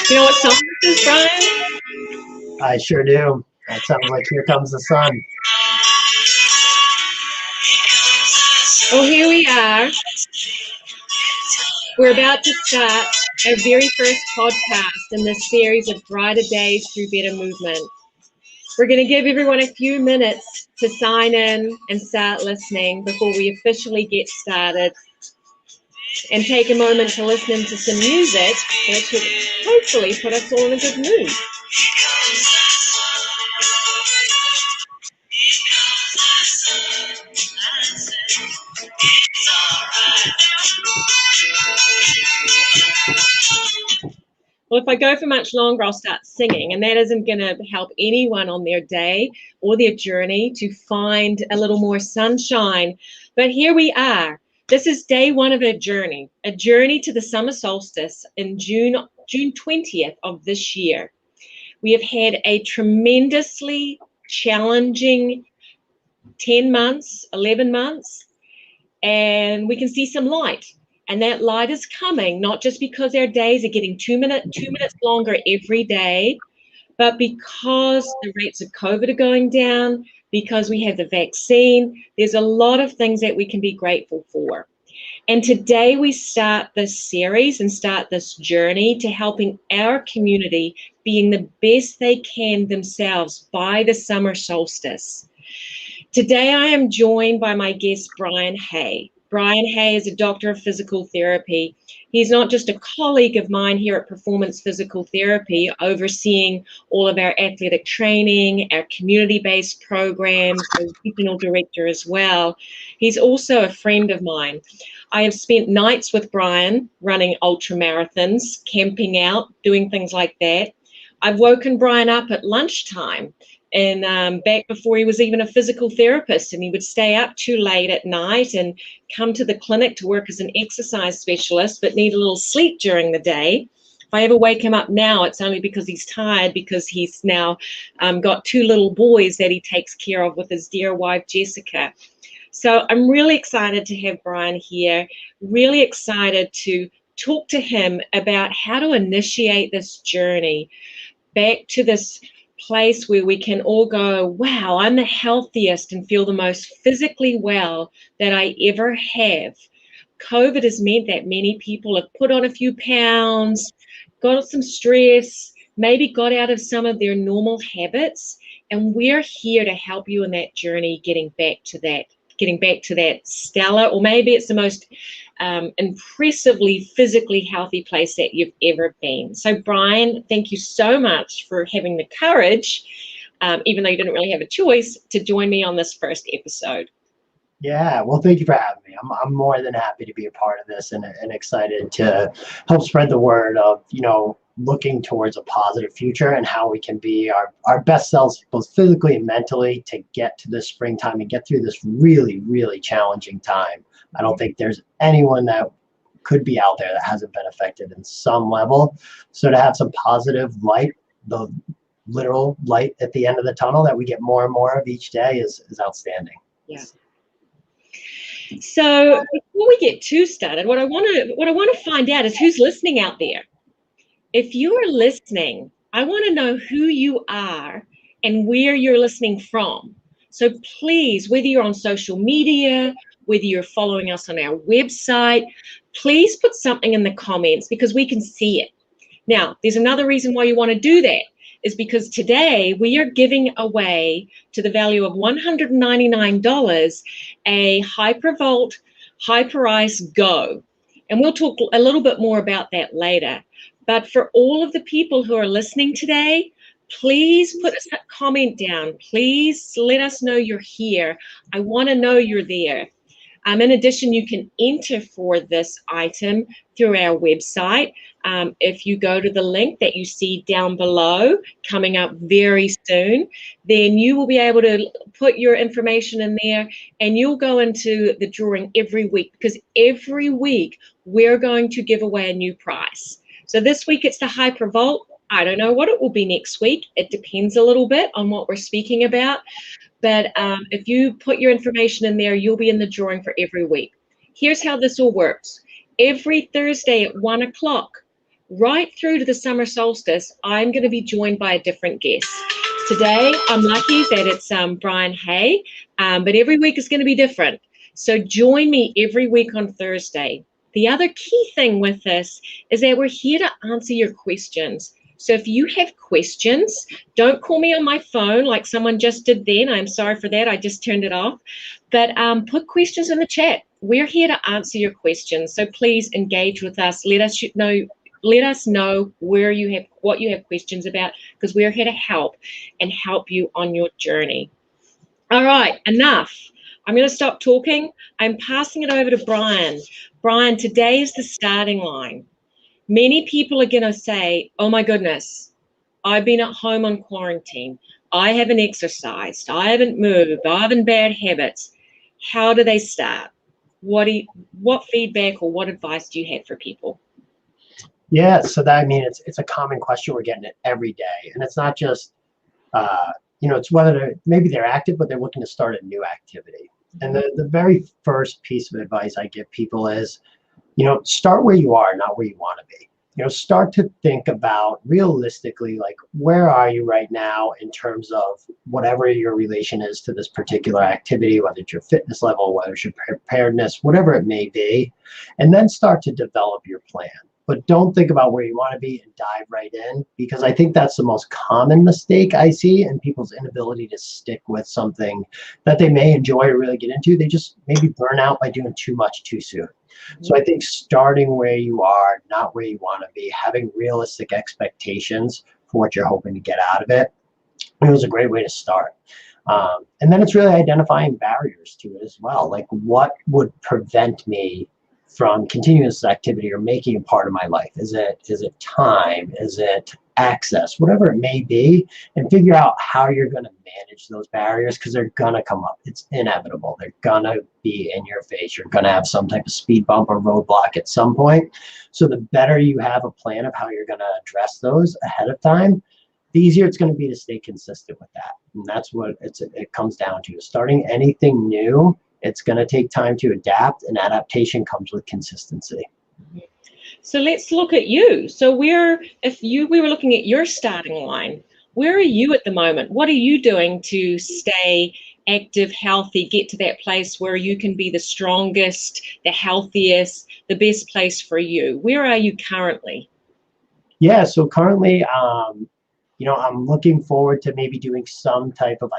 You know what song this is, Brian? I sure do. That sounds like Here Comes the Sun. Well, here we are. We're about to start our very first podcast in this series of Brighter Days Through Better Movement. We're going to give everyone a few minutes to sign in and start listening before we officially get started, and take a moment to listen to some music that should hopefully put us all in a good mood. Well, if I go for much longer, I'll start singing, and that isn't going to help anyone on their day or their journey to find a little more sunshine. But here we are. This is day one of a journey to the summer solstice in June 20th of this year. We have had a tremendously challenging 10 months, 11 months, and we can see some light. And that light is coming, not just because our days are getting 2 minutes longer every day, but because the rates of COVID are going down, because we have the vaccine. There's a lot of things that we can be grateful for. And today we start this series and start this journey to helping our community being the best they can themselves by the summer solstice. Today I am joined by my guest, Brian Hay. Brian Hay is a doctor of physical therapy. He's not just a colleague of mine here at Performance Physical Therapy, overseeing all of our athletic training, our community-based programs, as regional director as well. He's also a friend of mine. I have spent nights with Brian running ultra marathons, camping out, doing things like that. I've woken Brian up at lunchtime, and back before he was even a physical therapist, and he would stay up too late at night and come to the clinic to work as an exercise specialist, but need a little sleep during the day. If I ever wake him up now, it's only because he's tired, because he's now got 2 little boys that he takes care of with his dear wife, Jessica. So I'm really excited to have Brian here, really excited to talk to him about how to initiate this journey back to this place where we can all go, wow, I'm the healthiest and feel the most physically well that I ever have. COVID has meant that many people have put on a few pounds, got some stress, maybe got out of some of their normal habits, and we're here to help you in that journey, getting back to that stellar, or maybe it's the most impressively physically healthy place that you've ever been. So Brian, thank you so much for having the courage, even though you didn't really have a choice, to join me on this first episode. Yeah, well, thank you for having me. I'm more than happy to be a part of this, and excited to help spread the word of, looking towards a positive future and how we can be our best selves, both physically and mentally, to get to this springtime and get through this really, really challenging time. I don't think there's anyone that could be out there that hasn't been affected in some level. So to have some positive light, the literal light at the end of the tunnel that we get more and more of each day is outstanding. Yeah. So before we get too started, what I want to find out is who's listening out there. If you are listening, I want to know who you are and where you're listening from. So please, whether you're on social media, whether you're following us on our website, please put something in the comments because we can see it. Now, there's another reason why you want to do that, is because today we are giving away, to the value of $199, a HyperVolt HyperIce Go. And we'll talk a little bit more about that later. But for all of the people who are listening today, please put a comment down. Please let us know you're here. I want to know you're there. In addition, you can enter for this item through our website. If you go to the link that you see down below, coming up very soon, then you will be able to put your information in there, and you'll go into the drawing every week, because every week we're going to give away a new prize. So this week it's the HyperVolt. I don't know what it will be next week. It depends a little bit on what we're speaking about. But if you put your information in there, you'll be in the drawing for every week. Here's how this all works. every Thursday at 1 o'clock, right through to the summer solstice, I'm going to be joined by a different guest. Today, I'm lucky that it's Brian Hay, but every week is going to be different. So join me every week on Thursday. The other key thing with this is that we're here to answer your questions. So if you have questions, don't call me on my phone like someone just did then. I'm sorry for that. I just turned it off. But put questions in the chat. We're here to answer your questions. So please engage with us. Let us know what you have questions about, because we're here to help you on your journey. All right, enough. I'm going to stop talking. I'm passing it over to Brian. Brian, today is the starting line. Many people are going to say, oh my goodness, I've been at home on quarantine. I haven't exercised. I haven't moved. I have bad habits. How do they start? What feedback or what advice do you have for people? Yeah, so that, I mean, it's a common question. We're getting it every day, and it's not just it's whether maybe they're active, but they're looking to start a new activity. And the very first piece of advice I give people is, start where you are, not where you want to be. Start to think about realistically, like, where are you right now in terms of whatever your relation is to this particular activity, whether it's your fitness level, whether it's your preparedness, whatever it may be, and then start to develop your plan. But don't think about where you want to be and dive right in, because I think that's the most common mistake I see in people's inability to stick with something that they may enjoy or really get into. They just maybe burn out by doing too much too soon. So I think starting where you are, not where you want to be, having realistic expectations for what you're hoping to get out of it, was a great way to start. And then it's really identifying barriers to it as well. Like, what would prevent me from continuing this activity or making it part of my life? Is it time? Is it access? Whatever it may be, and figure out how you're going to manage those barriers, because they're going to come up. It's inevitable. They're going to be in your face. You're going to have some type of speed bump or roadblock at some point. So the better you have a plan of how you're going to address those ahead of time, the easier it's going to be to stay consistent with that. And that's what it comes down to. Starting anything new, it's going to take time to adapt, and adaptation comes with consistency. So let's look at you. So we were looking at your starting line, where are you at the moment? What are you doing to stay active, healthy, get to that place where you can be the strongest, the healthiest, the best place for you? Where are you currently? Yeah, so currently, I'm looking forward to maybe doing some type of,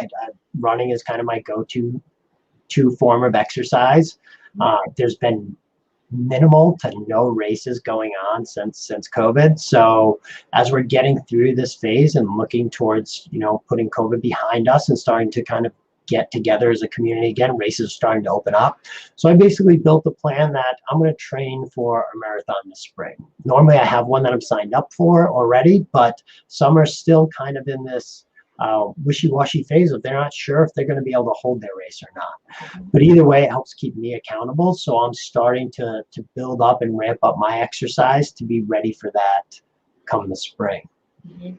running is kind of my go-to form of exercise. There's been minimal to no races going on since COVID. So as we're getting through this phase and looking towards, putting COVID behind us and starting to kind of get together as a community again, races are starting to open up. So I basically built a plan that I'm going to train for a marathon this spring. Normally I have one that I'm signed up for already, but some are still kind of in this wishy-washy phase of they're not sure if they're going to be able to hold their race or not. But either way, it helps keep me accountable. So I'm starting to build up and ramp up my exercise to be ready for that come the spring. Mm-hmm.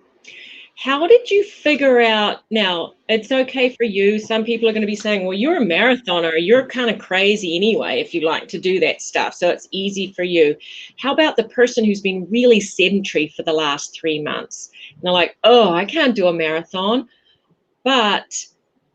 How did you figure out, now it's okay for you, some people are going to be saying, well, you're a marathoner, you're kind of crazy anyway if you like to do that stuff, so it's easy for you. How about the person who's been really sedentary for the last 3 months? And they're like, oh, I can't do a marathon, but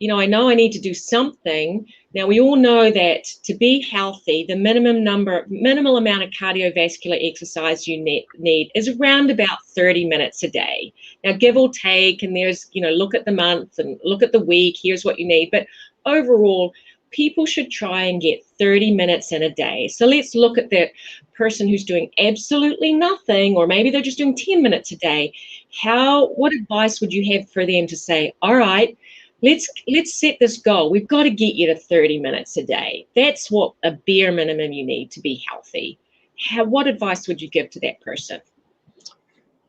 I know I need to do something. Now, we all know that to be healthy, the minimal amount of cardiovascular exercise you need is around about 30 minutes a day. Now, give or take, and there's, look at the month and look at the week, here's what you need. But overall, people should try and get 30 minutes in a day. So let's look at that person who's doing absolutely nothing, or maybe they're just doing 10 minutes a day. What advice would you have for them to say, all right, let's set this goal. We've got to get you to 30 minutes a day. That's what a bare minimum you need to be healthy. What advice would you give to that person?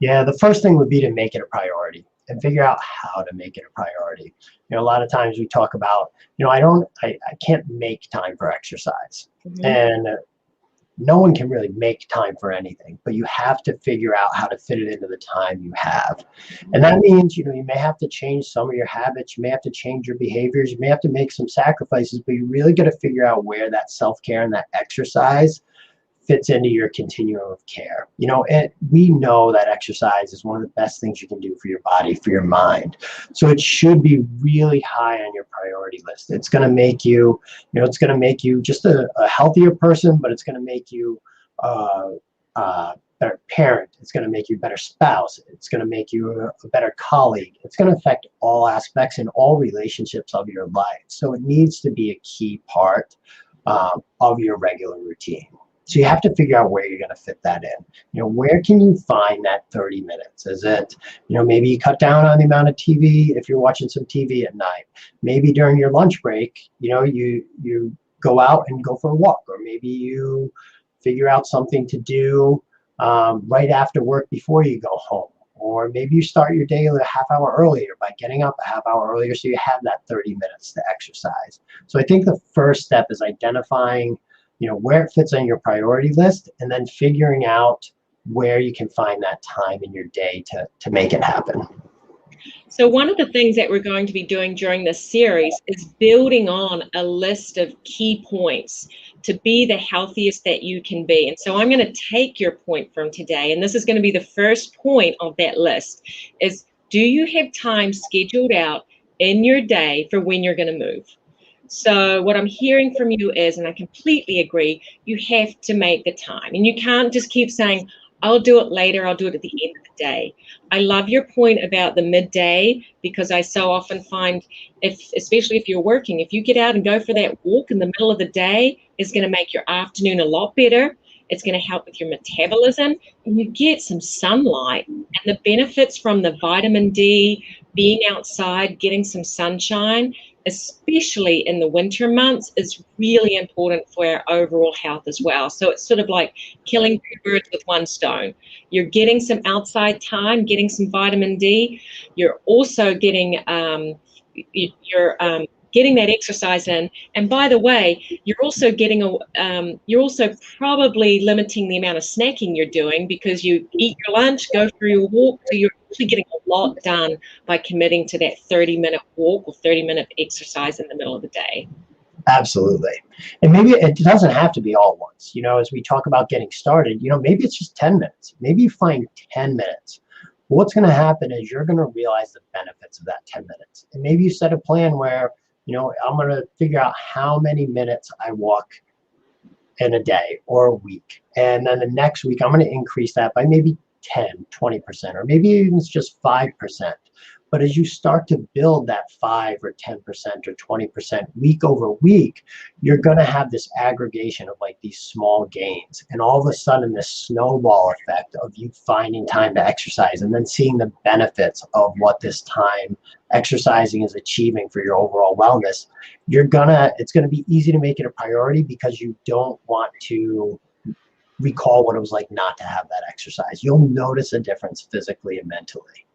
Yeah, the first thing would be to make it a priority and figure out how to make it a priority. A lot of times we talk about, I can't make time for exercise. Mm-hmm. And no one can really make time for anything, but you have to figure out how to fit it into the time you have. And that means, you may have to change some of your habits, you may have to change your behaviors, you may have to make some sacrifices, but you really got to figure out where that self-care and that exercise fits into your continuum of care. You know, we know that exercise is one of the best things you can do for your body, for your mind. So it should be really high on your priority list. It's going to make you, it's going to make you just a healthier person, but it's going to make you better parent. It's going to make you a better spouse. It's going to make you a better colleague. It's going to affect all aspects and all relationships of your life. So it needs to be a key part of your regular routine. So you have to figure out where you're going to fit that in. Where can you find that 30 minutes? Is it, maybe you cut down on the amount of TV if you're watching some TV at night. Maybe during your lunch break, you go out and go for a walk, or maybe you figure out something to do right after work before you go home. Or maybe you start your day a half hour earlier by getting up a half hour earlier so you have that 30 minutes to exercise. So I think the first step is identifying where it fits on your priority list, and then figuring out where you can find that time in your day to make it happen. So one of the things that we're going to be doing during this series is building on a list of key points to be the healthiest that you can be. And so I'm going to take your point from today, and this is going to be the first point of that list, is do you have time scheduled out in your day for when you're going to move? So what I'm hearing from you is, and I completely agree, you have to make the time. And you can't just keep saying, I'll do it later, I'll do it at the end of the day. I love your point about the midday, because I so often find, especially if you're working, if you get out and go for that walk in the middle of the day, it's going to make your afternoon a lot better. It's going to help with your metabolism, and you get some sunlight. And the benefits from the vitamin D, being outside, getting some sunshine, especially in the winter months, is really important for our overall health as well. So it's sort of like killing two birds with one stone. You're getting some outside time, getting some vitamin D. You're also getting getting that exercise in. And by the way, you're also probably limiting the amount of snacking you're doing, because you eat your lunch, go for your walk. So you're actually getting a lot done by committing to that 30-minute walk or 30-minute exercise in the middle of the day. Absolutely. And maybe it doesn't have to be all at once. As we talk about getting started, maybe it's just 10 minutes. Maybe you find 10 minutes. What's going to happen is you're going to realize the benefits of that 10 minutes. And maybe you set a plan where, I'm going to figure out how many minutes I walk in a day or a week. And then the next week, I'm going to increase that by maybe 10, 20%, or maybe even it's just 5%. But as you start to build that 5 or 10% or 20% week over week, you're going to have this aggregation of like these small gains. And all of a sudden, this snowball effect of you finding time to exercise and then seeing the benefits of what this time exercising is achieving for your overall wellness, it's going to be easy to make it a priority, because you don't want to recall what it was like not to have that exercise. You'll notice a difference physically and mentally.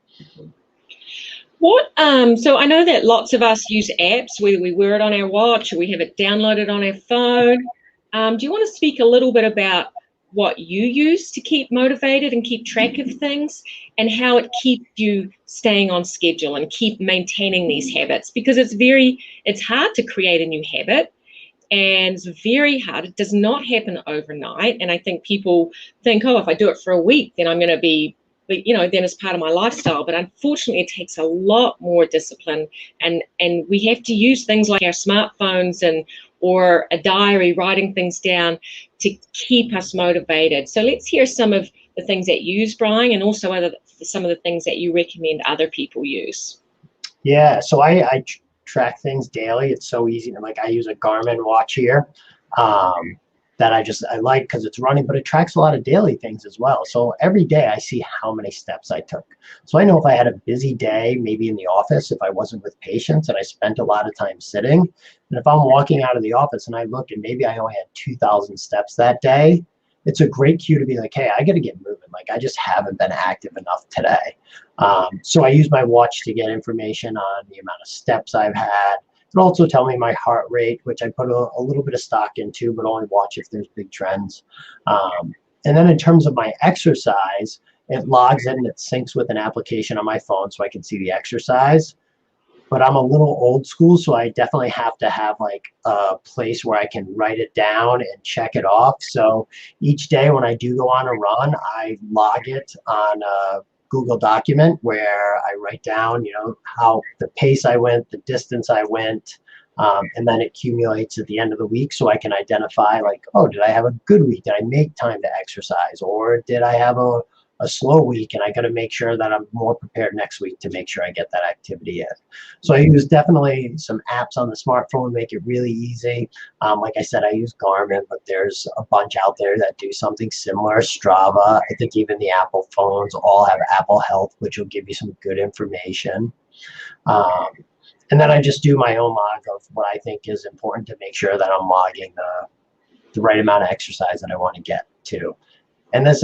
So I know that lots of us use apps where we wear it on our watch, or we have it downloaded on our phone. Do you want to speak a little bit about what you use to keep motivated and keep track of things, and how it keeps you staying on schedule and keep maintaining these habits? Because it's hard to create a new habit, and it's very hard. It does not happen overnight. And I think people think, oh, if I do it for a week, then I'm going to be, then it's part of my lifestyle. But unfortunately, it takes a lot more discipline, and we have to use things like our smartphones or a diary, writing things down to keep us motivated. So let's hear some of the things that you use, Brian, and also some of the ththings that you recommend other people use. Yeah, so I track things daily. It's so easy. Like, I use a Garmin watch here that I like because it's running, but it tracks a lot of daily things as well. So every day I see how many steps I took. So I know if I had a busy day, maybe in the office, if I wasn't with patients and I spent a lot of time sitting, and if I'm walking out of the office and I look and maybe I only had 2,000 steps that day, it's a great cue to be like, hey, I got to get moving. Like, I just haven't been active enough today. So I use my watch to get information on the amount of steps I've had. It'll also tell me my heart rate, which I put a little bit of stock into, but only watch if there's big trends. And then in terms of my exercise, it logs in and it syncs with an application on my phone so I can see the exercise. but I'm a little old school, so I definitely have to have like a place where I can write it down and check it off. So each day when I do go on a run, I log it on a Google document where I write down, you know, how the pace I went, the distance I went, and then it accumulates at the end of the week so I can identify like, oh, did I have a good week? Did I make time to exercise? Or did I have a slow week and I got to make sure that I'm more prepared next week to make sure I get that activity in. So I use definitely some apps on the smartphone, make it really easy. Like I said, I use Garmin, but there's a bunch out there that do something similar. Strava, I think even the Apple phones all have Apple Health, which will give you some good information. And then I just do my own log of what I think is important to make sure that I'm logging the right amount of exercise that I want to get to. And then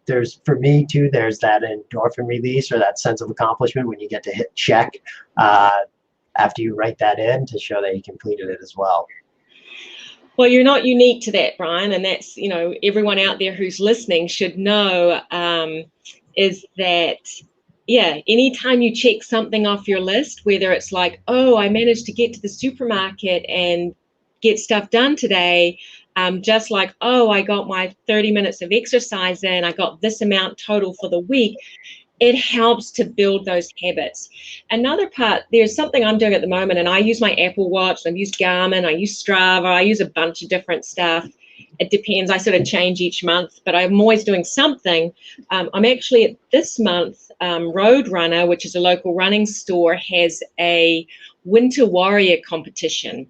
there's, for me too, there's that endorphin release or that sense of accomplishment when you get to hit check after you write that in to show that you completed it as well. Well, you're not unique to that, Brian, and that's, you know, everyone out there who's listening should know is that, yeah, anytime you check something off your list, whether it's like, oh, I managed to get to the supermarket and get stuff done today, just like, oh, I got my 30 minutes of exercise in, I got this amount total for the week, it helps to build those habits. Another part, there's something I'm doing at the moment, and I use my Apple Watch, I've used Garmin, I use Strava, I use a bunch of different stuff. It depends, I sort of change each month, but I'm always doing something. I'm actually at this month, Roadrunner, which is a local running store, has a Winter Warrior competition,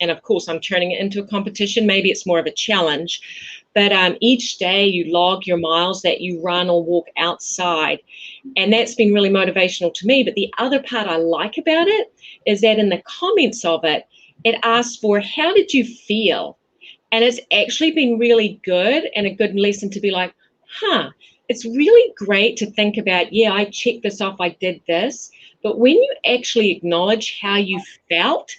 and of course I'm turning it into a competition, maybe it's more of a challenge, but each day you log your miles that you run or walk outside, and that's been really motivational to me. But the other part I like about it is that in the comments of it, it asks for how did you feel? And it's actually been really good and a good lesson to be like, it's really great to think about, yeah, I checked this off, I did this. But when you actually acknowledge how you felt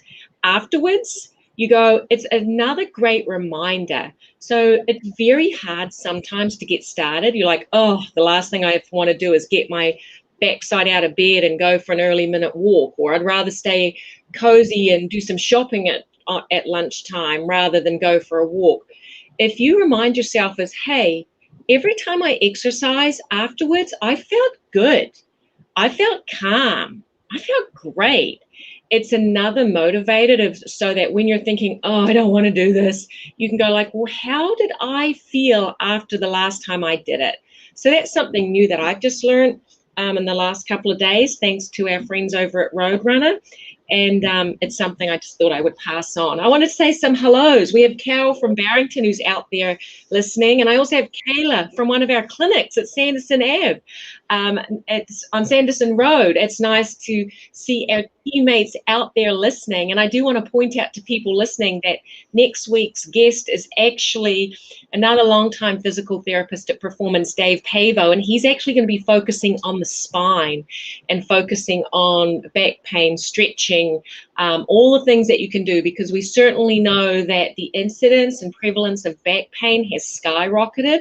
afterwards, you go, it's another great reminder. So it's very hard sometimes to get started. You're like, oh, the last thing I want to do is get my backside out of bed and go for an early minute walk, or I'd rather stay cozy and do some shopping at lunchtime rather than go for a walk. If you remind yourself as, hey, every time I exercise afterwards, I felt good. I felt calm. I felt great. It's another motivator so that when you're thinking, oh, I don't want to do this, you can go like, well, how did I feel after the last time I did it? So that's something new that I've just learned in the last couple of days, thanks to our friends over at Roadrunner. And it's something I just thought I would pass on. I want to say some hellos. We have Carol from Barrington who's out there listening. And I also have Kayla from one of our clinics at Sanderson Ave. It's on Sanderson Road. It's nice to see our teammates out there listening. And I do want to point out to people listening that next week's guest is actually another longtime physical therapist at Performance, Dave Pavo. And he's actually going to be focusing on the spine and focusing on back pain, stretching, all the things that you can do, because we certainly know that the incidence and prevalence of back pain has skyrocketed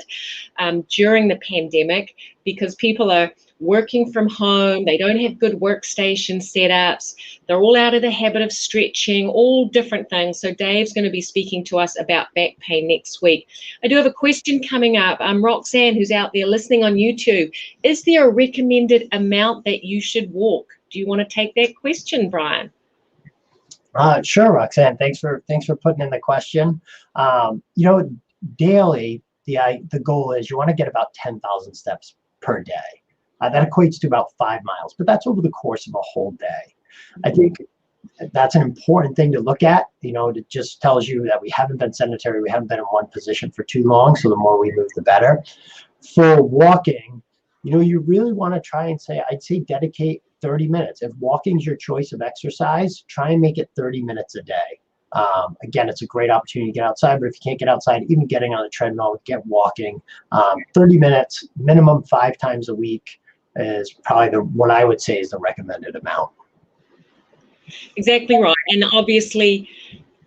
during the pandemic, because people are working from home, they don't have good workstation setups, they're all out of the habit of stretching, all different things. So Dave's going to be speaking to us about back pain next week. I do have a question coming up. Roxanne, who's out there listening on YouTube, is there a recommended amount that you should walk? Do you want to take that question, Brian? Sure, Roxanne. Thanks for putting in the question. Daily, the goal is you want to get about 10,000 steps per day. That equates to about 5 miles, but that's over the course of a whole day. I think that's an important thing to look at. It just tells you that we haven't been sedentary, we haven't been in one position for too long, so the more we move, the better. For walking, you really want to try and I'd say dedicate 30 minutes. If walking is your choice of exercise, try and make it 30 minutes a day. Again, it's a great opportunity to get outside, but if you can't get outside, even getting on the treadmill, get walking. 30 minutes, minimum 5 times a week is probably what I would say is the recommended amount. Exactly right. And obviously,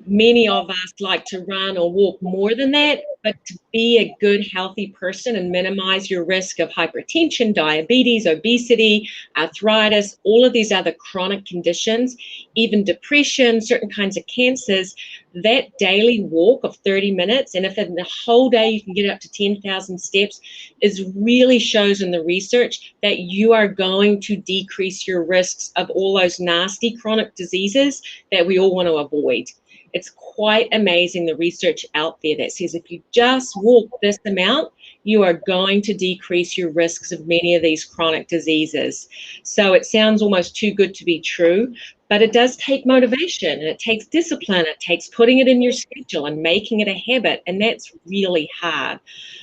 Many of us like to run or walk more than that, but to be a good, healthy person and minimize your risk of hypertension, diabetes, obesity, arthritis, all of these other chronic conditions, even depression, certain kinds of cancers, that daily walk of 30 minutes, and if in the whole day you can get up to 10,000 steps, is really shows in the research that you are going to decrease your risks of all those nasty chronic diseases that we all want to avoid. It's quite amazing, the research out there that says if you just walk this amount, you are going to decrease your risks of many of these chronic diseases. So it sounds almost too good to be true, but it does take motivation, and it takes discipline. It takes putting it in your schedule and making it a habit, and that's really hard.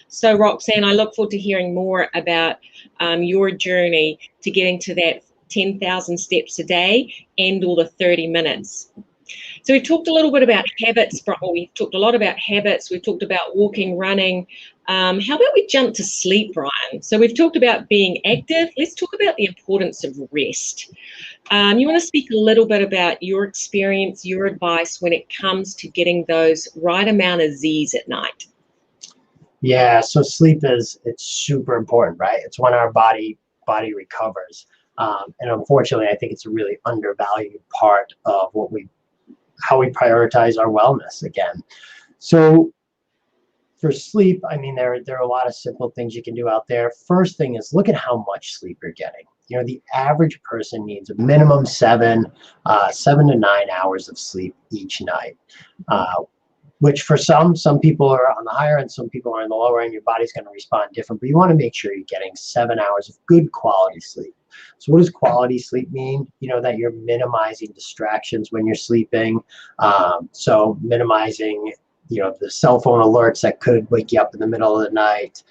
So Roxanne, I look forward to hearing more about your journey to getting to that 10,000 steps a day and all the 30 minutes. So we've talked a little bit about habits, or we've talked a lot about habits. We've talked about walking, running. How about we jump to sleep, Brian? So we've talked about being active. Let's talk about the importance of rest. You want to speak a little bit about your experience, your advice when it comes to getting those right amount of Z's at night? Yeah, so sleep it's super important, right? It's when our body recovers. And unfortunately, I think it's a really undervalued part of how we prioritize our wellness again. So for sleep, I mean, there are a lot of simple things you can do out there. First thing is look at how much sleep you're getting. You know, the average person needs a minimum 7 to 9 hours of sleep each night. Which for some people are on the higher end, some people are on the lower end. Your body's going to respond different, but you want to make sure you're getting 7 hours of good quality sleep. So what does quality sleep mean? You know, that you're minimizing distractions when you're sleeping. So minimizing, you know, the cell phone alerts that could wake you up in the middle of the night.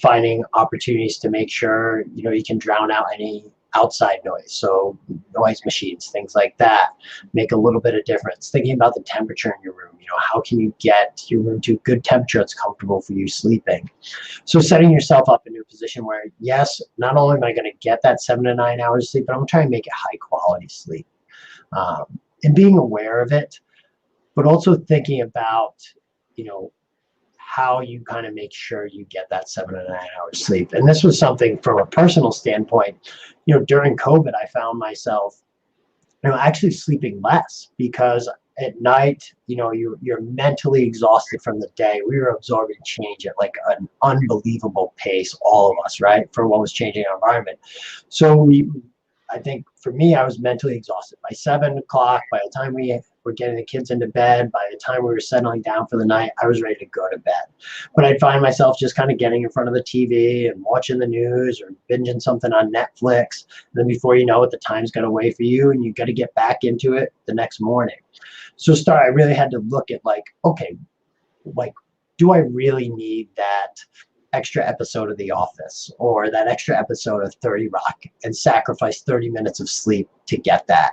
Finding opportunities to make sure, you know, you can drown out any outside noise, so noise machines, things like that, make a little bit of difference. Thinking about the temperature in your room, you know, how can you get your room to a good temperature that's comfortable for you sleeping? So setting yourself up into a position where, yes, not only am I going to get that 7 to 9 hours of sleep, but I'm trying to make it high quality sleep, and being aware of it, but also thinking about, you know, how you kind of make sure you get that 7 to 9 hours sleep. And this was something from a personal standpoint, you know, during COVID, I found myself, you know, actually sleeping less because at night, you know, you're mentally exhausted from the day. We were absorbing change at like an unbelievable pace, all of us, right, for what was changing our environment. So I think for me, I was mentally exhausted by 7 o'clock. By the time we were getting the kids into bed, by the time we were settling down for the night, I was ready to go to bed. But I'd find myself just kind of getting in front of the TV and watching the news or binging something on Netflix. And then before you know it, the time's got away for you and you got to get back into it the next morning. So I really had to look at like, okay, like, do I really need that extra episode of The Office or that extra episode of 30 Rock and sacrifice 30 minutes of sleep to get that?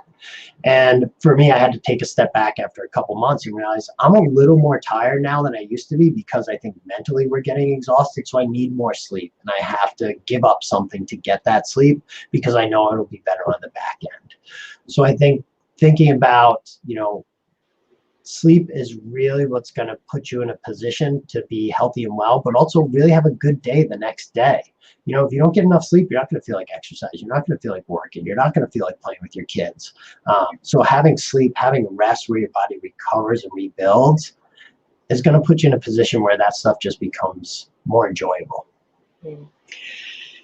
And for me, I had to take a step back after a couple months and realize I'm a little more tired now than I used to be because I think mentally we're getting exhausted. So I need more sleep and I have to give up something to get that sleep because I know it'll be better on the back end. So I think thinking about, you know, sleep is really what's going to put you in a position to be healthy and well, but also really have a good day the next day. You know, if you don't get enough sleep, you're not going to feel like exercise. You're not going to feel like working. You're not going to feel like playing with your kids. So having sleep, having rest where your body recovers and rebuilds is going to put you in a position where that stuff just becomes more enjoyable. Mm.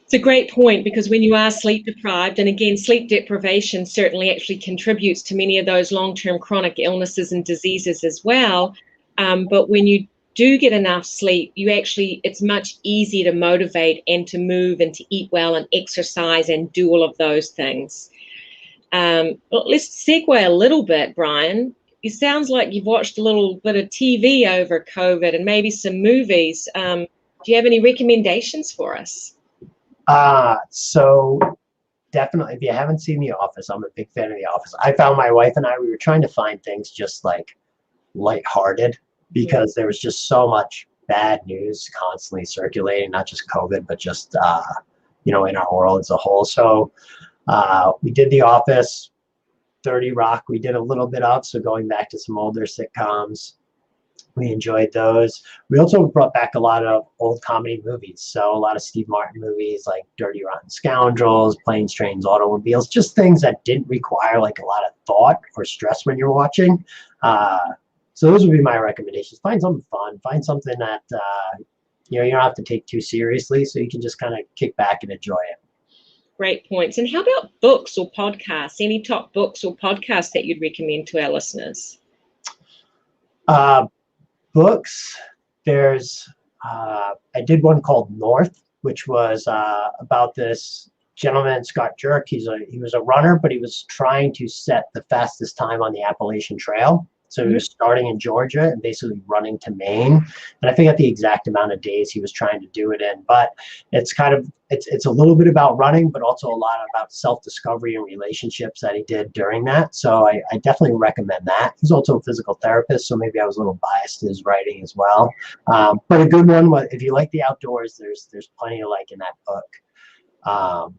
It's a great point, because when you are sleep deprived, and again, sleep deprivation certainly actually contributes to many of those long-term chronic illnesses and diseases as well. But when you do get enough sleep, it's much easier to motivate and to move and to eat well and exercise and do all of those things. Well, let's segue a little bit, Brian. It sounds like you've watched a little bit of TV over COVID and maybe some movies. Do you have any recommendations for us? So definitely, if you haven't seen The Office, I'm a big fan of The Office. I found my wife and I, we were trying to find things just like lighthearted because there was just so much bad news constantly circulating, not just COVID, but just, you know, in our world as a whole. So we did The Office. 30 Rock we did a little bit of, so going back to some older sitcoms. We enjoyed those. We also brought back a lot of old comedy movies. So a lot of Steve Martin movies like Dirty Rotten Scoundrels, Planes, Trains, Automobiles, just things that didn't require like a lot of thought or stress when you're watching. So those would be my recommendations. Find something fun. Find something that, you know, you don't have to take too seriously, so you can just kind of kick back and enjoy it. Great points. And how about books or podcasts? Any top books or podcasts that you'd recommend to our listeners? Books, there's I did one called North, which was about this gentleman, Scott Jerk. He was a runner, but he was trying to set the fastest time on the Appalachian Trail. So he was starting in Georgia and basically running to Maine. And I forget the exact amount of days he was trying to do it in, but it's kind of, it's a little bit about running, but also a lot about self-discovery and relationships that he did during that. So I definitely recommend that. He's also a physical therapist, so maybe I was a little biased to his writing as well. But a good one, if you like the outdoors, there's plenty to like in that book.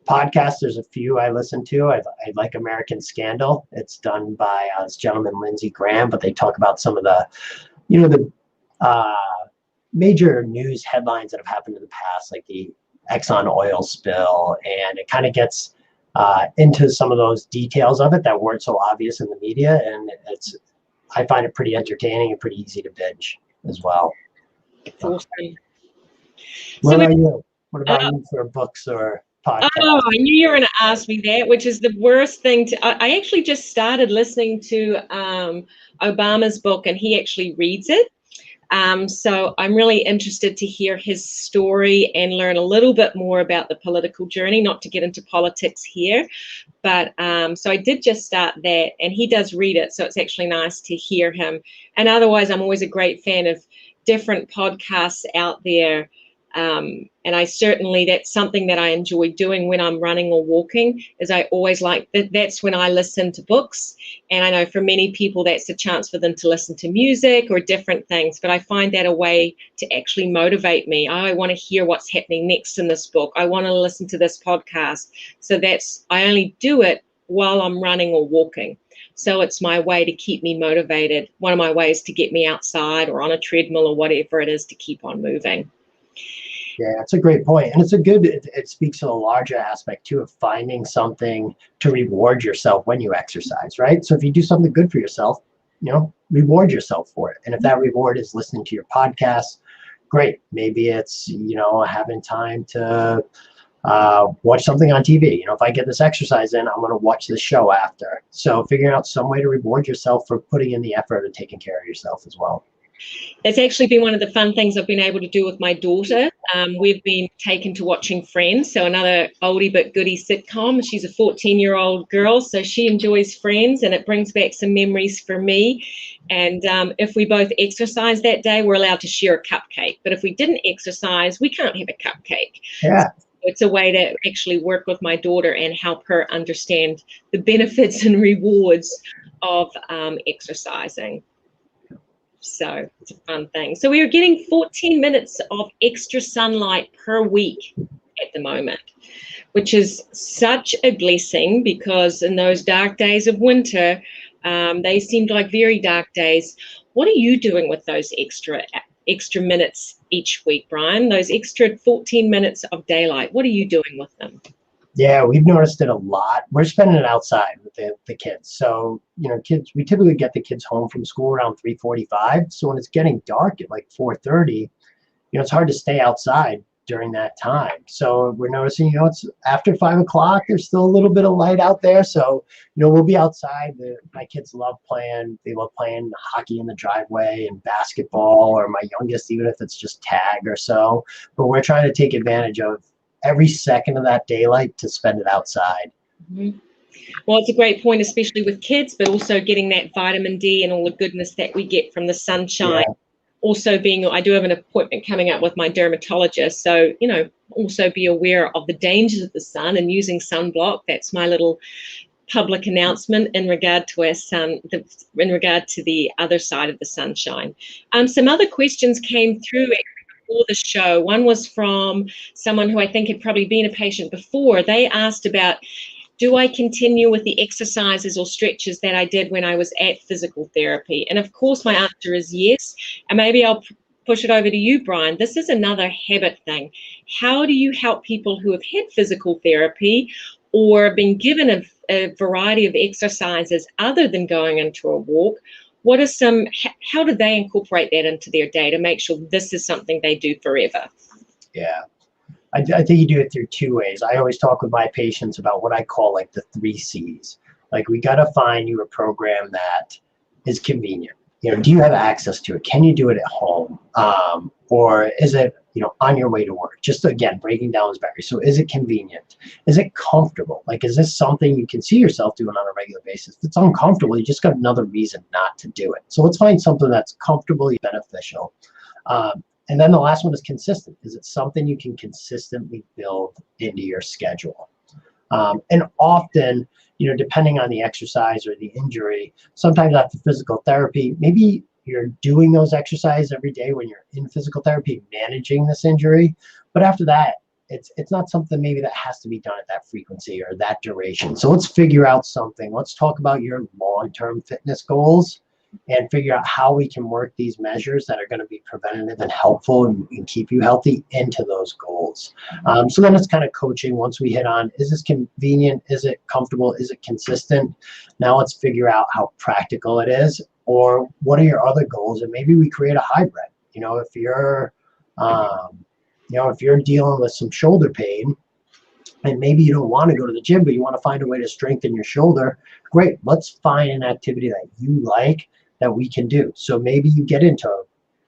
Podcasts, there's a few I listen to. I like American Scandal. It's done by this gentleman, Lindsey Graham, but they talk about some of the, you know, the major news headlines that have happened in the past, like the Exxon oil spill, and it kind of gets into some of those details of it that weren't so obvious in the media, and I find it pretty entertaining and pretty easy to binge as well. Awesome. What about you? What about you for books or podcasts? Oh, I knew you were going to ask me that, which is the worst thing to. I actually just started listening to Obama's book, and he actually reads it. So I'm really interested to hear his story and learn a little bit more about the political journey, not to get into politics here. But so I did just start that, and he does read it. So it's actually nice to hear him. And otherwise, I'm always a great fan of different podcasts out there. And I certainly, that's something that I enjoy doing when I'm running or walking, is I always like that's when I listen to books. And I know for many people, that's a chance for them to listen to music or different things. But I find that a way to actually motivate me. I want to hear what's happening next in this book. I want to listen to this podcast. So I only do it while I'm running or walking. So it's my way to keep me motivated. One of my ways to get me outside or on a treadmill or whatever it is to keep on moving. Yeah, it's a great point. And it speaks to the larger aspect too of finding something to reward yourself when you exercise, right? So if you do something good for yourself, you know, reward yourself for it. And if that reward is listening to your podcast, great. Maybe it's, you know, having time to watch something on TV. You know, if I get this exercise in, I'm going to watch this show after. So figuring out some way to reward yourself for putting in the effort and taking care of yourself as well. It's actually been one of the fun things I've been able to do with my daughter. We've been taken to watching Friends, so another oldie but goodie sitcom. She's a 14-year-old girl, so she enjoys Friends, and it brings back some memories for me. And if we both exercise that day, we're allowed to share a cupcake. But if we didn't exercise, we can't have a cupcake. Yeah. So it's a way to actually work with my daughter and help her understand the benefits and rewards of exercising. So it's a fun thing. So we are getting 14 minutes of extra sunlight per week at the moment, which is such a blessing, because in those dark days of winter, they seemed like very dark days. What are you doing with those extra minutes each week, Brian? Those extra 14 minutes of daylight, what are you doing with them? Yeah, we've noticed it a lot. We're spending it outside with the kids. So, you know, we typically get the kids home from school around 3:45. So when it's getting dark at like 4:30, you know, it's hard to stay outside during that time. So we're noticing, you know, it's after 5 o'clock, there's still a little bit of light out there. So, you know, we'll be outside. My kids love playing. They love playing hockey in the driveway and basketball, or my youngest, even if it's just tag or so. But we're trying to take advantage of every second of that daylight to spend it outside. Mm-hmm. Well, it's a great point, especially with kids, but also getting that vitamin D and all the goodness that we get from the sunshine. Yeah. Also I do have an appointment coming up with my dermatologist. So, you know, also be aware of the dangers of the sun and using sunblock. That's my little public announcement in regard to our sun, in regard to the other side of the sunshine. Some other questions came through before the show. One was from someone who I think had probably been a patient before. They asked about Do I continue with the exercises or stretches that I did when I was at physical therapy? And of course, my answer is yes. And maybe I'll push it over to you, Brian. This is another habit thing. How do you help people who have had physical therapy or been given a variety of exercises other than going into a walk? What are some, how do they incorporate that into their day to make sure this is something they do forever? Yeah. I think you do it through two ways. I always talk with my patients about what I call like the 3 C's. Like, we got to find you a program that is convenient. Do you have access to it? Can you do it at home? Or is it, on your way to work? Just again, breaking down those barriers. So is it convenient? Is it comfortable? Like, is this something you can see yourself doing on a regular basis? If it's uncomfortable, you just got another reason not to do it. So let's find something that's comfortably beneficial. And then the last one is consistent. Is it something you can consistently build into your schedule? And often, depending on the exercise or the injury, sometimes after physical therapy, maybe you're doing those exercises every day when you're in physical therapy, managing this injury. But after that, it's not something maybe that has to be done at that frequency or that duration. So let's figure out something. Let's talk about your long-term fitness goals and figure out how we can work these measures that are going to be preventative and helpful and keep you healthy into those goals. So then it's kind of coaching. Once we hit on, is this convenient? Is it comfortable? Is it consistent? Now let's figure out how practical it is, or what are your other goals? And maybe we create a hybrid. If you're, if you're dealing with some shoulder pain, and maybe you don't want to go to the gym, but you want to find a way to strengthen your shoulder, great. Let's find an activity that you like that we can do. So maybe you get into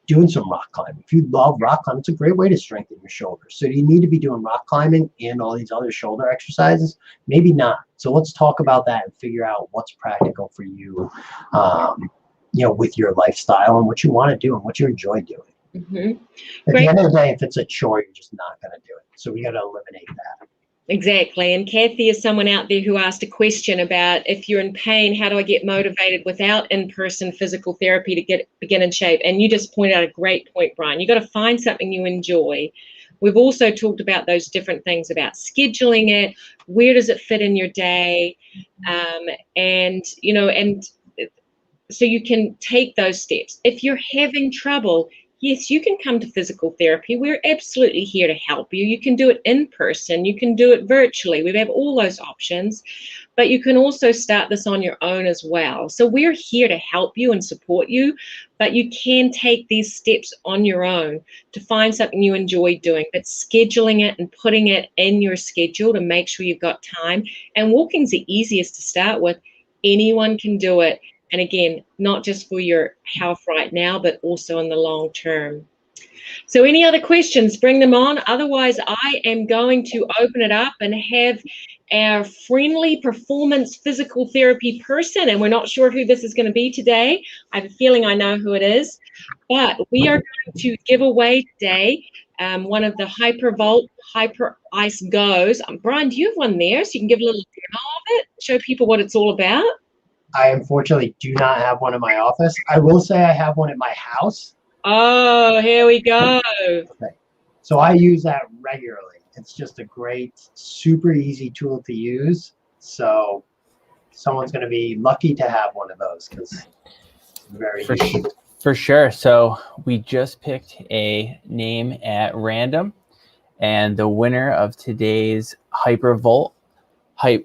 doing some rock climbing. If you love rock climbing, it's a great way to strengthen your shoulders. So do you need to be doing rock climbing and all these other shoulder exercises? Maybe not. So let's talk about that and figure out what's practical for you, with your lifestyle and what you want to do and what you enjoy doing. Mm-hmm. At the end of the day, if it's a chore, you're just not going to do it. So we got to eliminate that. Exactly. And Cathy is someone out there who asked a question about, if you're in pain, how do I get motivated without in-person physical therapy to begin in shape? And you just pointed out a great point, Brian. You got to find something you enjoy. We've also talked about those different things about scheduling it. Where does it fit in your day? And so you can take those steps. If you're having trouble, yes, you can come to physical therapy. We're absolutely here to help you. You can do it in person. You can do it virtually. We have all those options, but you can also start this on your own as well. So we're here to help you and support you, but you can take these steps on your own to find something you enjoy doing, but scheduling it and putting it in your schedule to make sure you've got time. And walking's the easiest to start with. Anyone can do it. And again, not just for your health right now, but also in the long term. So any other questions, bring them on. Otherwise, I am going to open it up and have our friendly performance physical therapy person, and we're not sure who this is going to be today. I have a feeling I know who it is, but we are going to give away today one of the Hypervolt Hyper Ice Goes. Brian, do you have one there so you can give a little demo of it, show people what it's all about? I unfortunately do not have one in my office. I will say I have one at my house. Oh, here we go. So I use that regularly. It's just a great, super easy tool to use. So someone's going to be lucky to have one of those because it's very easy. For sure. So we just picked a name at random, and the winner of today's Hyper Ice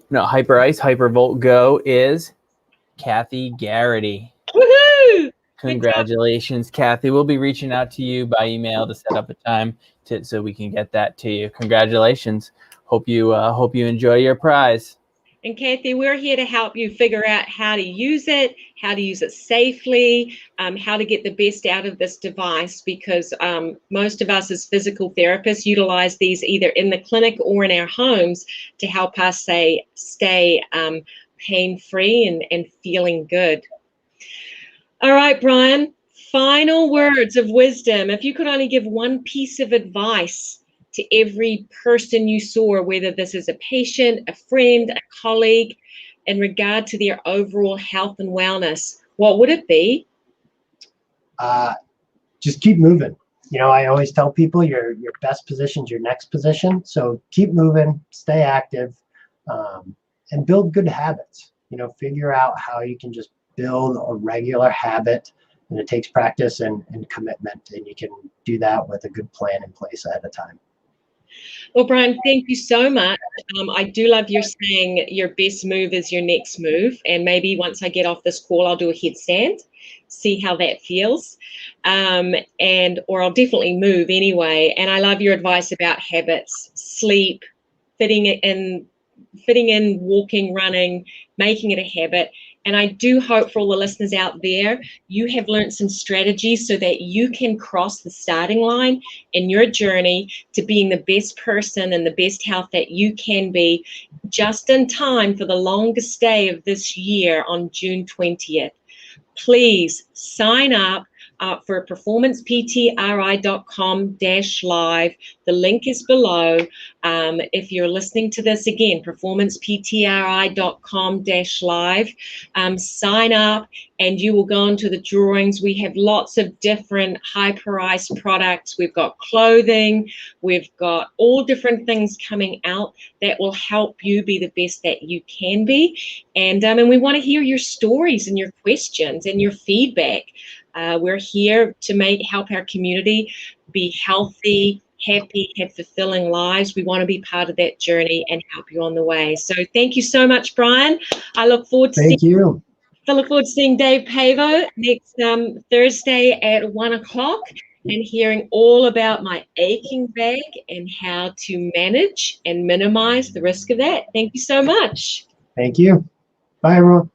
Hypervolt Go is Cathy Garrity. Woohoo! Congratulations, Cathy. We'll be reaching out to you by email to set up a time so we can get that to you. Congratulations. Hope you enjoy your prize. And Cathy, we're here to help you figure out how to use it safely, how to get the best out of this device, because most of us as physical therapists utilize these either in the clinic or in our homes to help us stay pain-free and feeling good. All right, Brian, final words of wisdom. If you could only give one piece of advice to every person you saw, whether this is a patient, a friend, a colleague, in regard to their overall health and wellness, what would it be? Just keep moving. I always tell people your best position is your next position. So keep moving, stay active, and build good habits. You know, figure out how you can just build a regular habit, and it takes practice and commitment, and you can do that with a good plan in place ahead of time. Well, Brian, thank you so much. I do love your saying your best move is your next move. And maybe once I get off this call, I'll do a headstand, see how that feels. Or I'll definitely move anyway. And I love your advice about habits, sleep, fitting in, walking, running, making it a habit. And I do hope for all the listeners out there, you have learned some strategies so that you can cross the starting line in your journey to being the best person and the best health that you can be, just in time for the longest day of this year on June 20th. Please sign up for performanceptri.com/live. The link is below. If you're listening to this again, performanceptri.com/live. Sign up and you will go into the drawings. We have lots of different high-priced products. We've got clothing. We've got all different things coming out that will help you be the best that you can be. And we want to hear your stories and your questions and your feedback. We're here to help our community be healthy, happy, have fulfilling lives. We want to be part of that journey and help you on the way. So thank you so much, Brian. I look forward to seeing Dave Pavo next Thursday at 1 o'clock and hearing all about my aching back and how to manage and minimize the risk of that. Thank you so much. Thank you. Bye, everyone.